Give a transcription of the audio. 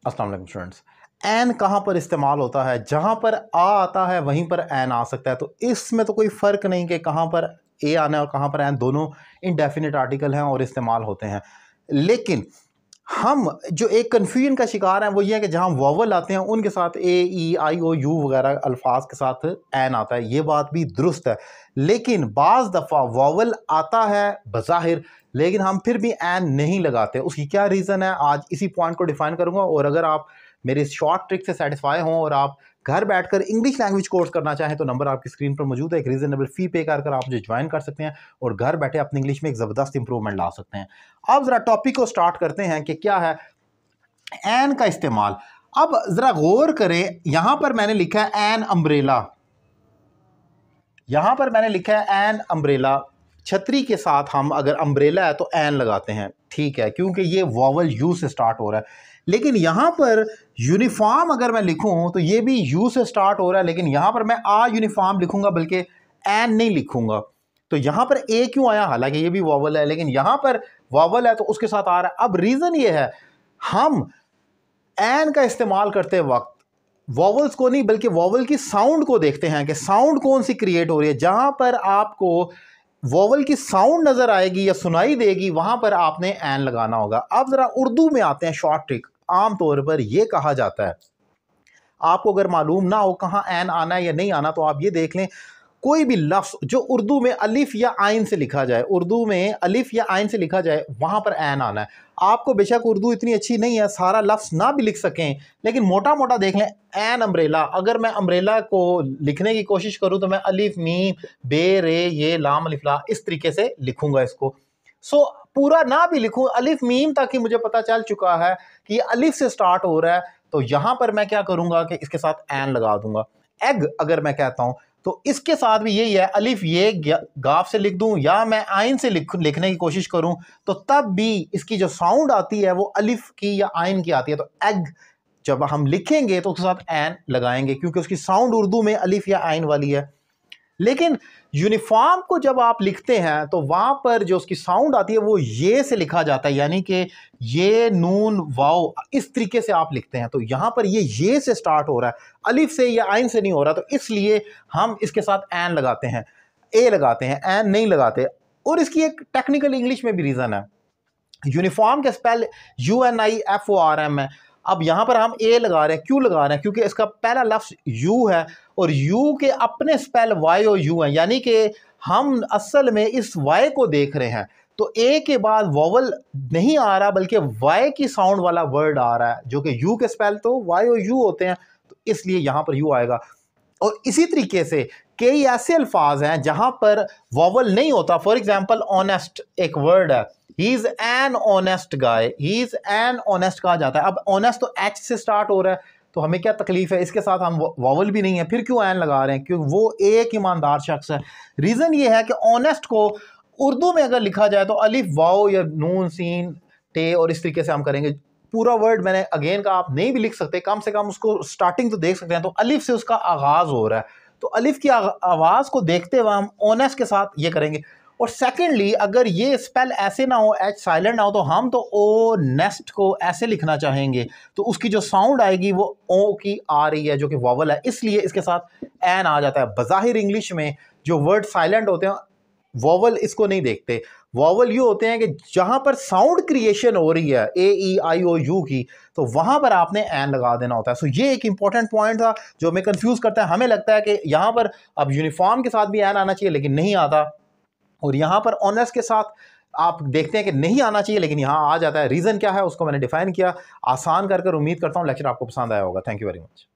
अस्सलाम वालेकुम students. N कहाँ पर इस्तेमाल होता है? जहाँ पर आ आता है वहीं पर एन आ सकता है। तो इसमें तो कोई फ़र्क नहीं कि कहाँ पर ए आना है और कहाँ पर एन, दोनों इनडेफिनिट आर्टिकल हैं और इस्तेमाल होते हैं। लेकिन हम जो एक कन्फ्यूजन का शिकार हैं वो ये है कि जहाँ वॉवल आते हैं उनके साथ ए ई आई ओ यू वगैरह अल्फाज के साथ एन आता है। ये बात भी दुरुस्त है, लेकिन बाज़ दफ़ा वॉवल आता है बज़ाहिर, लेकिन हम फिर भी एन नहीं लगाते। उसकी क्या रीज़न है, आज इसी पॉइंट को डिफाइन करूंगा। और अगर आप मेरे इस शॉर्ट ट्रिक से सेटिस्फाई हों और आप घर बैठकर इंग्लिश लैंग्वेज कोर्स करना चाहें तो नंबर आपकी स्क्रीन पर मौजूद है। एक रीजनेबल फी पे कर आप मुझे ज्वाइन कर सकते हैं और घर बैठे अपनी इंग्लिश में एक ज़बरदस्त इंप्रूवमेंट ला सकते हैं। अब ज़रा टॉपिक को स्टार्ट करते हैं कि क्या है एन का इस्तेमाल। अब ज़रा गौर करें, यहां पर मैंने लिखा है एन अम्ब्रेला। यहां पर मैंने लिखा है एन अम्ब्रेला। छतरी के साथ हम अगर अम्ब्रेला है तो एन लगाते हैं, ठीक है, क्योंकि ये वॉवल यू से स्टार्ट हो रहा है। लेकिन यहां पर यूनिफॉर्म अगर मैं लिखूं तो ये भी यू से स्टार्ट हो रहा है, लेकिन यहां पर मैं आ यूनिफॉर्म लिखूंगा बल्कि एन नहीं लिखूंगा। तो यहां पर ए क्यों आया? हालांकि ये भी वॉवल है, लेकिन यहां पर वॉवल है तो उसके साथ आ रहा है। अब रीजन ये है, हम एन का इस्तेमाल करते वक्त वॉवल्स को नहीं बल्कि वॉवल की साउंड को देखते हैं कि साउंड कौन सी क्रिएट हो रही है। जहां पर आपको वॉवल की साउंड नजर आएगी या सुनाई देगी वहां पर आपने एन लगाना होगा। अब जरा उर्दू में आते हैं। शॉर्ट ट्रिक, आमतौर पर यह कहा जाता है, आपको अगर मालूम ना हो कहाँ एन आना है या नहीं आना तो आप ये देख लें, कोई भी लफ्ज़ जो उर्दू में अलिफ या आइन से लिखा जाए, उर्दू में अलिफ या आइन से लिखा जाए वहाँ पर एन आना है। आपको बेशक उर्दू इतनी अच्छी नहीं है, सारा लफ्ज़ ना भी लिख सकें, लेकिन मोटा मोटा देख लें। एन अम्ब्रेला, अगर मैं अम्ब्रेला को लिखने की कोशिश करूँ तो मैं अलिफ मीम बे रे ये लाम अलिफ ला इस तरीके से लिखूंगा इसको। सो पूरा ना भी लिखूं, अलिफ मीम तक ही मुझे पता चल चुका है कि ये अलिफ से स्टार्ट हो रहा है, तो यहां पर मैं क्या करूंगा कि इसके साथ एन लगा दूंगा। एग अगर मैं कहता हूं तो इसके साथ भी यही है, अलिफ ये गाफ से लिख दूं या मैं आइन से लिखने की कोशिश करूं तो तब भी इसकी जो साउंड आती है वो अलिफ की या आइन की आती है। तो एग जब हम लिखेंगे तो उसके साथ एन लगाएंगे क्योंकि उसकी साउंड उर्दू में अलिफ या आइन वाली है। लेकिन यूनिफॉर्म को जब आप लिखते हैं तो वहां पर जो उसकी साउंड आती है वो ये से लिखा जाता है, यानी कि ये नून वाओ इस तरीके से आप लिखते हैं। तो यहां पर ये से स्टार्ट हो रहा है, अलिफ से या आइन से नहीं हो रहा, तो इसलिए हम इसके साथ एन लगाते हैं, ए लगाते हैं, एन नहीं लगाते। और इसकी एक टेक्निकल इंग्लिश में भी रीजन है। यूनिफॉर्म के स्पेल UNIFORM है। अब यहां पर हम ए लगा रहे हैं, क्यों लगा रहे हैं? क्योंकि इसका पहला लफ्ज यू है और यू के अपने स्पेल वाई और यू है, यानी कि हम असल में इस वाई को देख रहे हैं। तो ए के बाद वॉवल नहीं आ रहा बल्कि वाई की साउंड वाला वर्ड आ रहा है, जो कि यू के स्पेल तो वाई और यू होते हैं, तो इसलिए यहां पर यू आएगा। और इसी तरीके से कई ऐसे अल्फाज हैं जहां पर वॉवल नहीं होता। फॉर एग्जाम्पल ऑनेस्ट एक वर्ड है, he is an honest guy, he is an honest कहा जाता है। अब ऑनेस्ट तो एच से स्टार्ट हो रहा है, तो हमें क्या तकलीफ है, इसके साथ हम वॉवल भी नहीं है, फिर क्यों एन लगा रहे हैं? क्योंकि वो एक ईमानदार शख्स है। रीजन ये है कि ऑनेस्ट को उर्दू में अगर लिखा जाए तो अलिफ वाओ या नून सीन टे और इस तरीके से हम करेंगे। पूरा वर्ड मैंने अगेन का आप नहीं भी लिख सकते, कम से कम उसको स्टार्टिंग तो देख सकते हैं। तो अलिफ से उसका आगाज हो रहा है, तो अलिफ की आवाज को देखते हुए हम ऑनेस्ट के साथ ये करेंगे। और सेकेंडली, अगर ये स्पेल ऐसे ना हो, एच साइलेंट ना हो, तो हम तो ओ नेस्ट को ऐसे लिखना चाहेंगे, तो उसकी जो साउंड आएगी वो ओ की आ रही है जो कि वॉवल है, इसलिए इसके साथ एन आ जाता है। बज़ाहिर इंग्लिश में जो वर्ड साइलेंट होते हैं वॉवल इसको नहीं देखते। वॉवल ये होते हैं कि जहां पर साउंड क्रिएशन हो रही है ए ई आई ओ यू की, तो वहां पर आपने एन लगा देना होता है। सो ये एक इंपॉर्टेंट पॉइंट था जो हमें कंफ्यूज करता है। हमें लगता है कि यहां पर अब यूनिफॉर्म के साथ भी एन आना चाहिए, लेकिन नहीं आता, और यहां पर ऑनर्स के साथ आप देखते हैं कि नहीं आना चाहिए, लेकिन यहां आ जाता है। रीजन क्या है उसको मैंने डिफाइन किया, आसान कर उम्मीद करता हूं लेक्चर आपको पसंद आया होगा। Thank you very much.